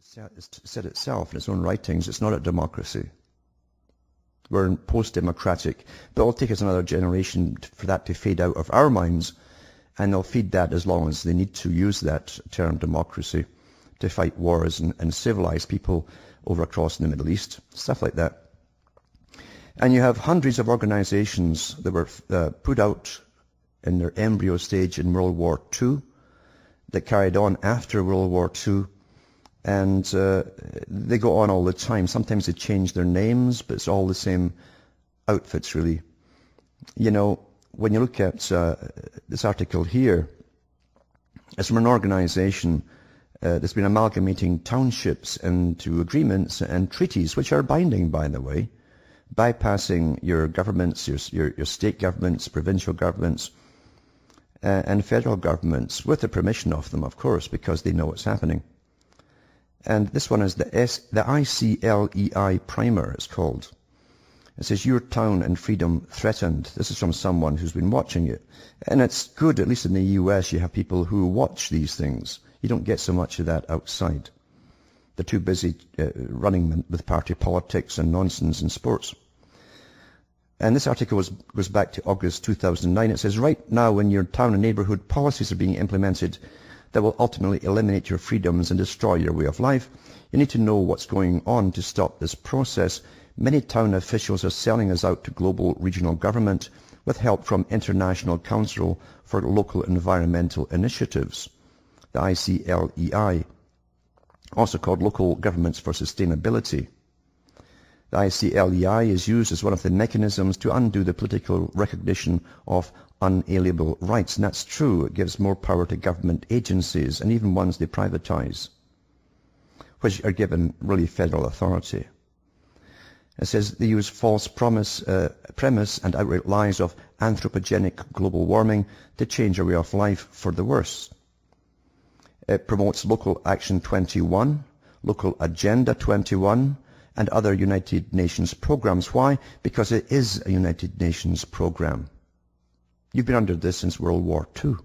It's said itself in its own writings, it's not a democracy. We're post-democratic, but it'll take us another generation for that to fade out of our minds, and they'll feed that as long as they need to use that term democracy to fight wars and civilize people over across in the Middle East, stuff like that. And you have hundreds of organizations that were put out in their embryo stage in World War II, that carried on after World War II, and they go on all the time. Sometimes they change their names, but it's all the same outfits, really. You know, when you look at this article here, it's from an organization that's been amalgamating townships into agreements and treaties, which are binding, by the way, bypassing your governments, your state governments, provincial governments, and federal governments, with the permission of them, of course, because they know what's happening. And this one is the ICLEI primer, it's called. It says, "Your town and freedom threatened." This is from someone who's been watching it. And it's good, at least in the US, you have people who watch these things. You don't get so much of that outside. They're too busy running with party politics and nonsense in sports. And this article goes back to August 2009. It says, "Right now, when your town and neighborhood policies are being implemented that will ultimately eliminate your freedoms and destroy your way of life, you need to know what's going on to stop this process. Many town officials are selling us out to global regional government with help from International Council for Local Environmental Initiatives, the ICLEI, also called Local Governments for Sustainability. The ICLEI is used as one of the mechanisms to undo the political recognition of unalienable rights." And that's true. It gives more power to government agencies, and even ones they privatize, which are given really federal authority. It says they use false premise and outright lies of anthropogenic global warming to change our way of life for the worse. It promotes Local Action 21, Local Agenda 21, and other United Nations programs. Why? Because it is a United Nations program. You've been under this since World War II.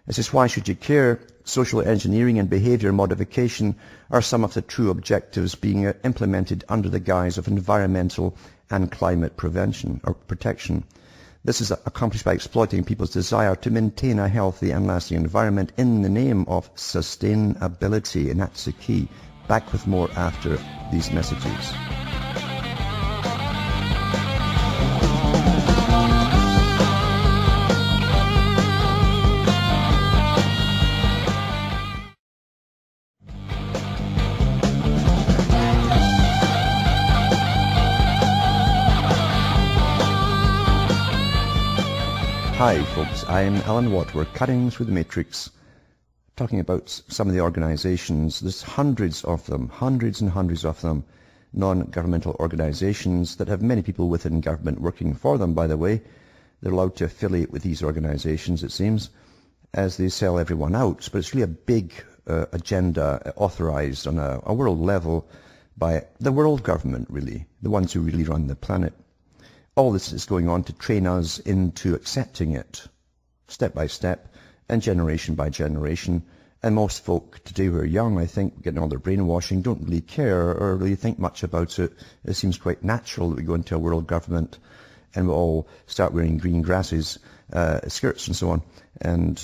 It says, "Why should you care? Social engineering and behavior modification are some of the true objectives being implemented under the guise of environmental and climate prevention or protection. This is accomplished by exploiting people's desire to maintain a healthy and lasting environment in the name of sustainability." And that's the key. Back with more after these messages. Hi folks, I'm Alan Watt. We're cutting through the matrix, talking about some of the organizations. There's hundreds of them, hundreds and hundreds of them, non-governmental organizations that have many people within government working for them, by the way. They're allowed to affiliate with these organizations, it seems, as they sell everyone out. But it's really a big agenda authorized on a world level by the world government, really, the ones who really run the planet. All this is going on to train us into accepting it, step by step, and generation by generation. And most folk today who are young, I think, getting all their brainwashing, don't really care or really think much about it. It seems quite natural that we go into a world government and we all start wearing green grasses, skirts and so on, and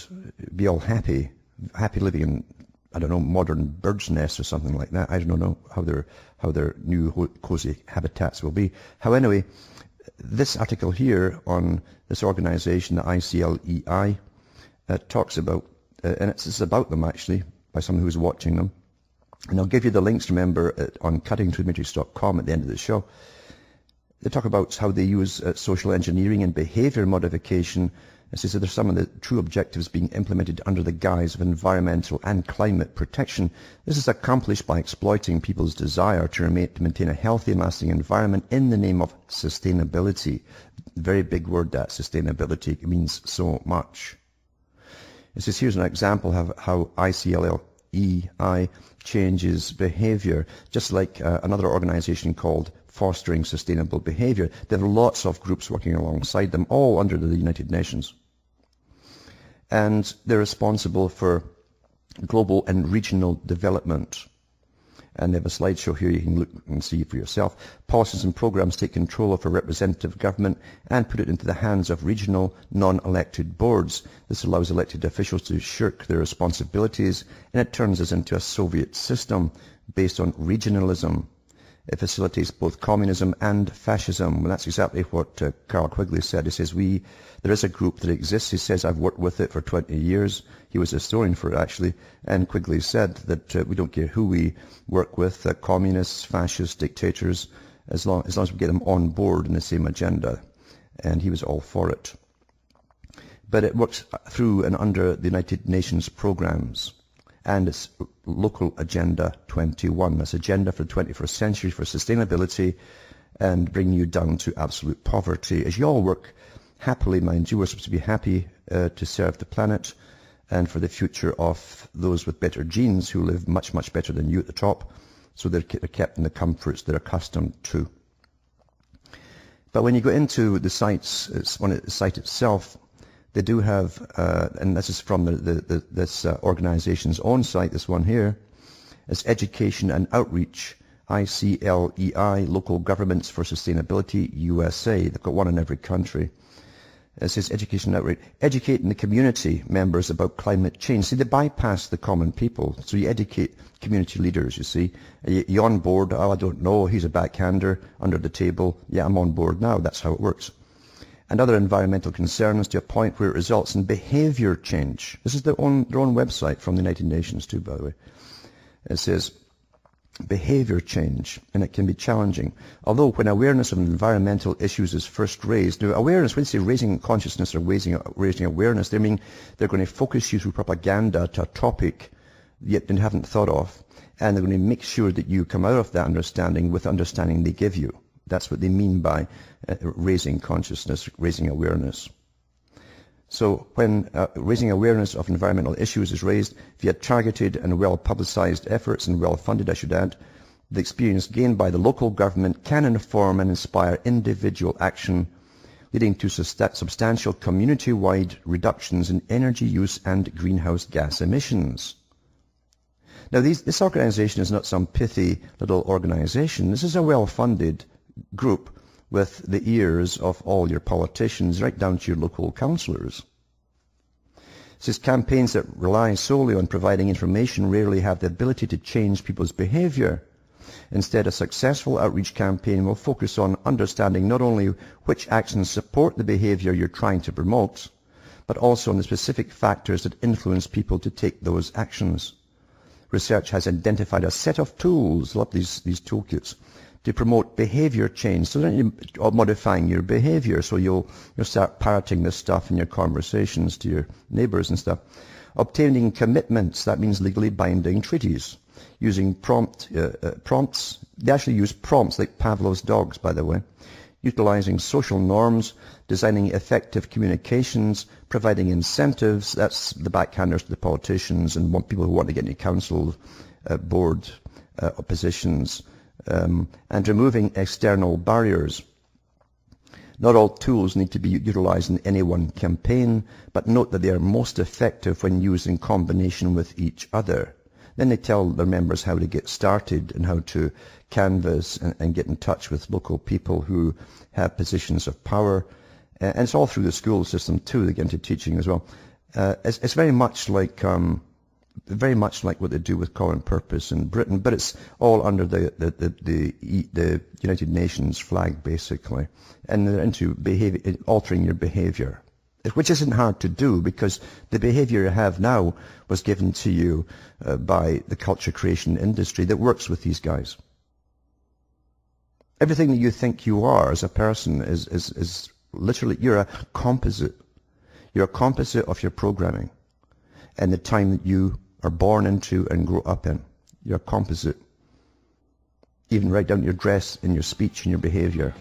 be all happy living in, I don't know, modern bird's nests or something like that. I don't know how their new cozy habitats will be. How anyway, this article here on this organization, the ICLEI, talks about, and it's about them actually, by someone who's watching them. And I'll give you the links, remember, on cuttingthroughthematrix.com at the end of the show. They talk about how they use social engineering and behavior modification. It says that there's some of the true objectives being implemented under the guise of environmental and climate protection. This is accomplished by exploiting people's desire to maintain a healthy and lasting environment in the name of sustainability. Very big word, that, sustainability. It means so much. It says here's an example of how ICLEI changes behavior, just like another organization called Fostering Sustainable Behavior. There are lots of groups working alongside them, all under the United Nations. And they're responsible for global and regional development. And they have a slideshow here you can look and see for yourself. Policies and programs take control of a representative government and put it into the hands of regional non-elected boards. This allows elected officials to shirk their responsibilities, and it turns us into a Soviet system based on regionalism. It facilitates both communism and fascism. Well, that's exactly what Carl Quigley said. He says, there is a group that exists. He says, I've worked with it for 20 years. He was a historian for it, actually. And Quigley said that we don't care who we work with, communists, fascists, dictators, as long as we get them on board in the same agenda. And he was all for it. But it works through and under the United Nations programs. And it's local Agenda 21. That's Agenda for the 21st Century for Sustainability and bringing you down to absolute poverty. As you all work happily, mind you, we're supposed to be happy to serve the planet and for the future of those with better genes who live much, much better than you at the top, so they're kept in the comforts they're accustomed to. But when you go into the sites, the site itself, they do have, and this is from this organization's own site, this one here, it's Education and Outreach, ICLEI, Local Governments for Sustainability, USA. They've got one in every country. It says Education and Outreach, educating the community members about climate change. See, they bypass the common people. So you educate community leaders, you see. You're on board, oh, I don't know, he's a backhander under the table. Yeah, I'm on board now. That's how it works. And other environmental concerns to a point where it results in behavior change. This is their own website from the United Nations too, by the way. It says behavior change, and it can be challenging. Although when awareness of environmental issues is first raised, now awareness, when they say raising consciousness or raising awareness, they mean they're going to focus you through propaganda to a topic yet they haven't thought of, and they're going to make sure that you come out of that understanding with the understanding they give you. That's what they mean by raising consciousness, raising awareness. So when raising awareness of environmental issues is raised via targeted and well-publicized efforts, and well-funded, I should add, the experience gained by the local government can inform and inspire individual action, leading to substantial community-wide reductions in energy use and greenhouse gas emissions. Now, this organization is not some pithy little organization. This is a well-funded group with the ears of all your politicians, right down to your local councillors. It says campaigns that rely solely on providing information rarely have the ability to change people's behavior. Instead, a successful outreach campaign will focus on understanding not only which actions support the behavior you're trying to promote, but also on the specific factors that influence people to take those actions. Research has identified a set of tools, I love these toolkits, to promote behavior change. So then you're modifying your behavior, so you'll start parroting this stuff in your conversations to your neighbors and stuff. Obtaining commitments, that means legally binding treaties. Using prompts, they actually use prompts like Pavlov's dogs, by the way. Utilizing social norms, designing effective communications, providing incentives, that's the backhanders to the politicians and people who want to get into council, board positions, and removing external barriers. Not all tools need to be utilized in any one campaign, but note that they are most effective when used in combination with each other. Then they tell their members how to get started and how to canvass and get in touch with local people who have positions of power. And it's all through the school system too. They get into teaching as well. It's very much like what they do with Common Purpose in Britain, but it's all under the United Nations flag, basically. And they're into altering your behavior, which isn't hard to do because the behavior you have now was given to you by the culture creation industry that works with these guys. Everything that you think you are as a person is literally, you're a composite. You're a composite of your programming and the time that you are born into and grow up in. You're a composite. Even right down to your dress and your speech and your behavior.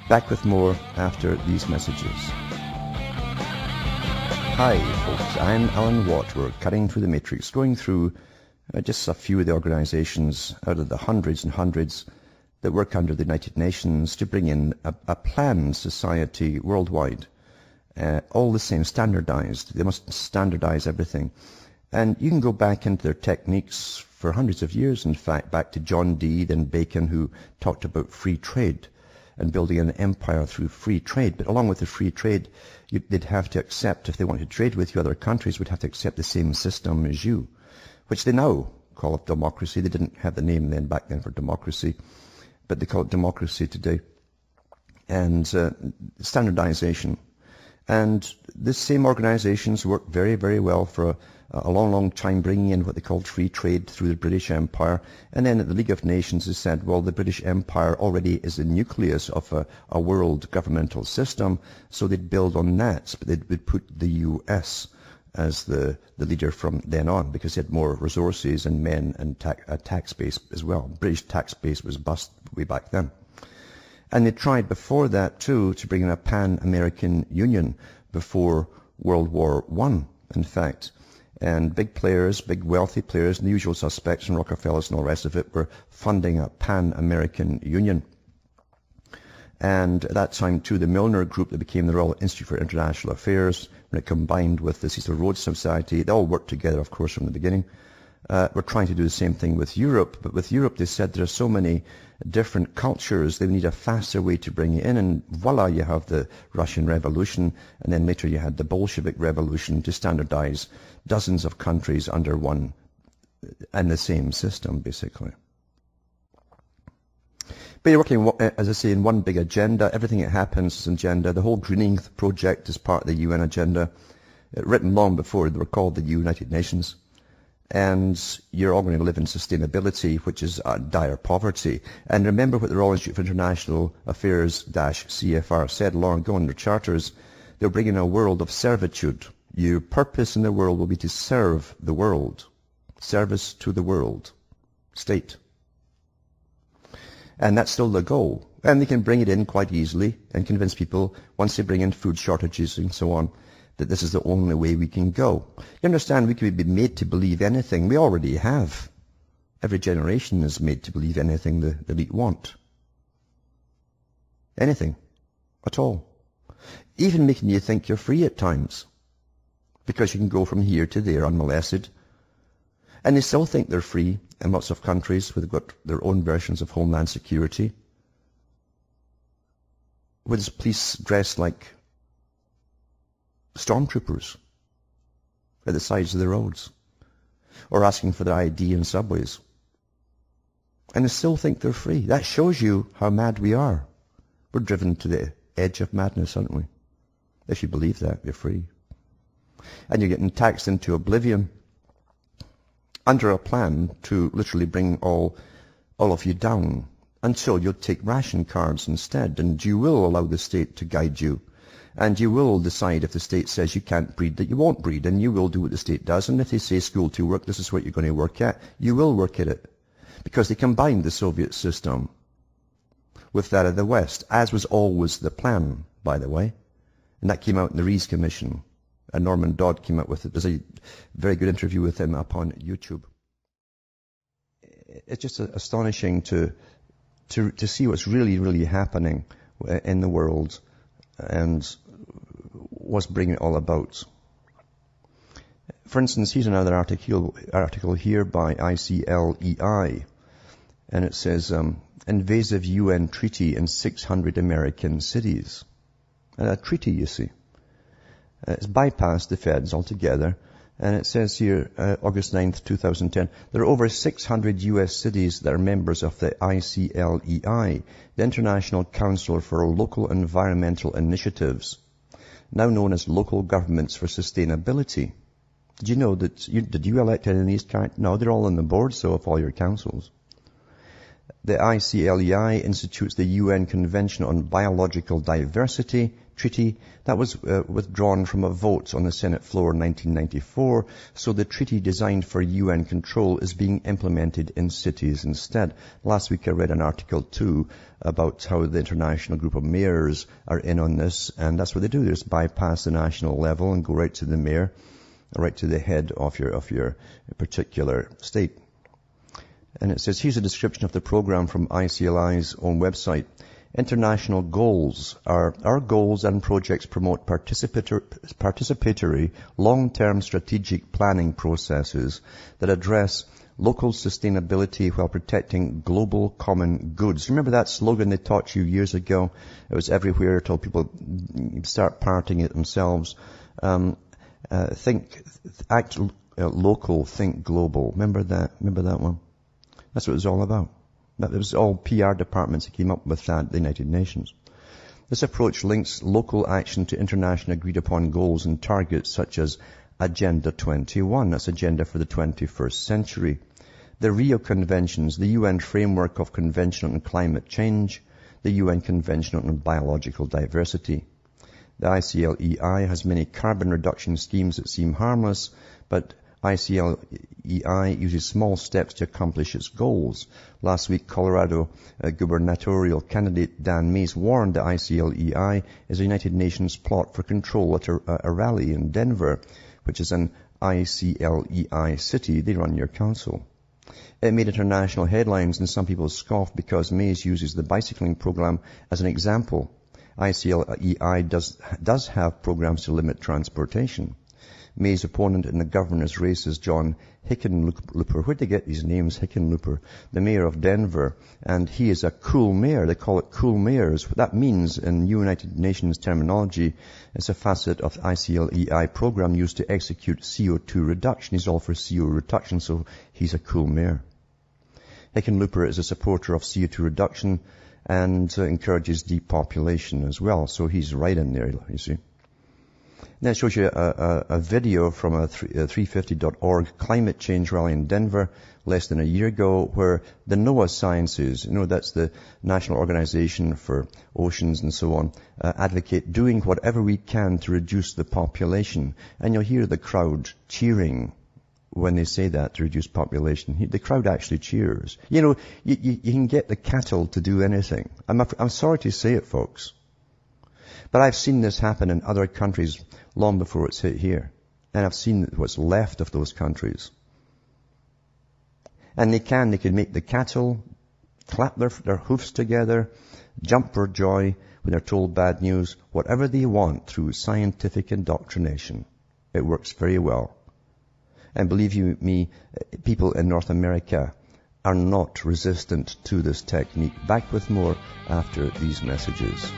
Back with more after these messages. Hi folks, I'm Alan Watt. We're cutting through the matrix, going through just a few of the organizations out of the hundreds and hundreds that work under the United Nations to bring in a planned society worldwide. All the same, standardized. They must standardize everything. And you can go back into their techniques for hundreds of years, in fact, back to John Dee, then Bacon, who talked about free trade and building an empire through free trade. But along with the free trade, they'd have to accept, if they wanted to trade with you, other countries would have to accept the same system as you, which they now call it democracy. They didn't have the name then back then for democracy, but they call it democracy today. And standardization. And the same organizations worked very, very well for a long, long time, bringing in what they called free trade through the British Empire. And then at the League of Nations, they said, well, the British Empire already is the nucleus of a world governmental system, so they'd build on that. But they would put the US as the leader from then on, because they had more resources and men and a tax base as well. British tax base was bust way back then. And they tried before that, too, to bring in a pan-American union before World War I, in fact. And big players, big wealthy players, and the usual suspects and Rockefellers and all the rest of it were funding a pan-American union. And at that time, too, the Milner Group that became the Royal Institute for International Affairs, when it combined with the Cecil Rhodes Society, they all worked together, of course, from the beginning. We're trying to do the same thing with Europe, but with Europe they said there are so many different cultures, they need a faster way to bring it in, and voila, you have the Russian Revolution, and then later you had the Bolshevik Revolution to standardize dozens of countries under one and the same system, basically. But you're working, as I say, in one big agenda. Everything that happens is an agenda. The whole greening project is part of the UN agenda, written long before they were called the United Nations. And you're all going to live in sustainability, which is dire poverty. And remember what the Royal Institute for International Affairs-CFR said long ago in their charters. They're bringing a world of servitude. Your purpose in the world will be to serve the world. Service to the world. State. And that's still the goal. And they can bring it in quite easily and convince people, once they bring in food shortages and so on, that this is the only way we can go. You understand, we could be made to believe anything. We already have. Every generation is made to believe anything the elite want. Anything. At all. Even making you think you're free at times. Because you can go from here to there unmolested. And they still think they're free in lots of countries where they've got their own versions of homeland security. With police dressed like stormtroopers at the sides of the roads, or asking for their ID in subways. And they still think they're free. That shows you how mad we are. We're driven to the edge of madness, aren't we? If you believe that, you're free. And you're getting taxed into oblivion under a plan to literally bring all of you down until you'll take ration cards instead, and you will allow the state to guide you. And you will decide if the state says you can't breed, that you won't breed, and you will do what the state does. And if they say school to work, this is what you're going to work at, you will work at it. Because they combined the Soviet system with that of the West, as was always the plan, by the way. And that came out in the Rees Commission. And Norman Dodd came out with it. There's a very good interview with him up on YouTube. It's just astonishing to see what's really, really happening in the world and what's bringing it all about. For instance, here's another article here by ICLEI, and it says, invasive UN treaty in 600 American cities. A treaty, you see. It's bypassed the feds altogether, and it says here, August 9th, 2010, there are over 600 U.S. cities that are members of the ICLEI, the International Council for Local Environmental Initiatives, now known as Local Governments for Sustainability. Did you know that, did you elect any of these guys? No, they're all on the board, so of all your councils. The ICLEI institutes the UN Convention on Biological Diversity Treaty that was withdrawn from a vote on the Senate floor in 1994, so the treaty designed for UN control is being implemented in cities instead. Last week I read an article too about how the international group of mayors are in on this, and that's what they do. They just bypass the national level and go right to the mayor, right to the head of your particular state. And it says, here's a description of the program from ICLI's own website. International goals are our goals and projects promote participatory long-term strategic planning processes that address local sustainability while protecting global common goods. Remember that slogan they taught you years ago? It was everywhere, told people start parroting it themselves. Act local, think global. Remember that one? That's what it was all about. It was all PR departments that came up with that, the United Nations. This approach links local action to international agreed upon goals and targets such as Agenda 21, that's Agenda for the 21st Century. The Rio Conventions, the UN Framework of Convention on Climate Change, the UN Convention on Biological Diversity. The ICLEI has many carbon reduction schemes that seem harmless, but ICLEI uses small steps to accomplish its goals. Last week, Colorado gubernatorial candidate Dan Mays warned the ICLEI is a United Nations plot for control at a rally in Denver, which is an ICLEI city. They run your council. It made international headlines, and some people scoffed because Mays uses the bicycling program as an example. ICLEI does have programs to limit transportation. May's opponent in the governor's race is John Hickenlooper. Where'd they get these names? Hickenlooper, the mayor of Denver. And he is a cool mayor. They call it cool mayors. What that means in United Nations terminology is a facet of the ICLEI program used to execute CO2 reduction. He's all for CO reduction, so he's a cool mayor. Hickenlooper is a supporter of CO2 reduction and encourages depopulation as well. So he's right in there, you see. Then it shows you a video from a 350.org climate change rally in Denver less than a year ago, where the NOAA Sciences, that's the National Organization for Oceans and so on, advocate doing whatever we can to reduce the population. And you'll hear the crowd cheering when they say that, to reduce population. The crowd actually cheers. You can get the cattle to do anything. I'm sorry to say it, folks. But I've seen this happen in other countries long before it's hit here. And I've seen what's left of those countries. And they can make the cattle clap their hoofs together, jump for joy when they're told bad news, whatever they want through scientific indoctrination. It works very well. And believe you me, people in North America are not resistant to this technique. Back with more after these messages.